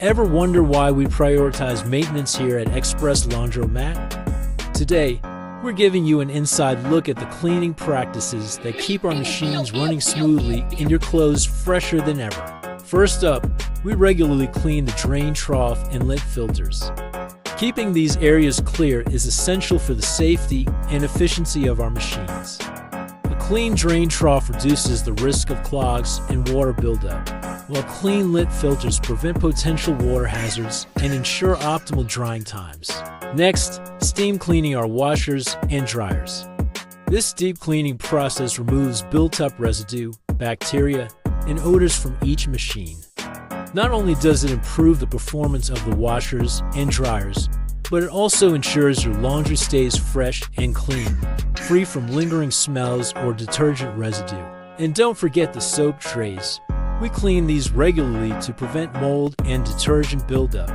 Ever wonder why we prioritize maintenance here at Express Laundromat? Today, we're giving you an inside look at the cleaning practices that keep our machines running smoothly and your clothes fresher than ever. First up, we regularly clean the drain trough and lint filters. Keeping these areas clear is essential for the safety and efficiency of our machines. A clean drain trough reduces the risk of clogs and water buildup, while clean lint filters prevent potential water hazards and ensure optimal drying times. Next, steam cleaning our washers and dryers. This deep cleaning process removes built-up residue, bacteria, and odors from each machine. Not only does it improve the performance of the washers and dryers, but it also ensures your laundry stays fresh and clean, free from lingering smells or detergent residue. And don't forget the soap trays. We clean these regularly to prevent mold and detergent buildup.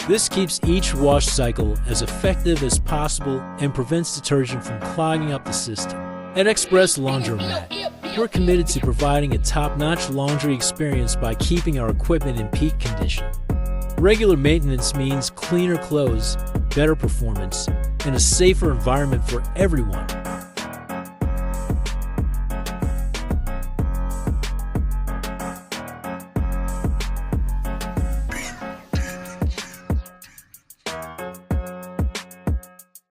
This keeps each wash cycle as effective as possible and prevents detergent from clogging up the system. At Express Laundromat, we're committed to providing a top-notch laundry experience by keeping our equipment in peak condition. Regular maintenance means cleaner clothes, better performance, and a safer environment for everyone.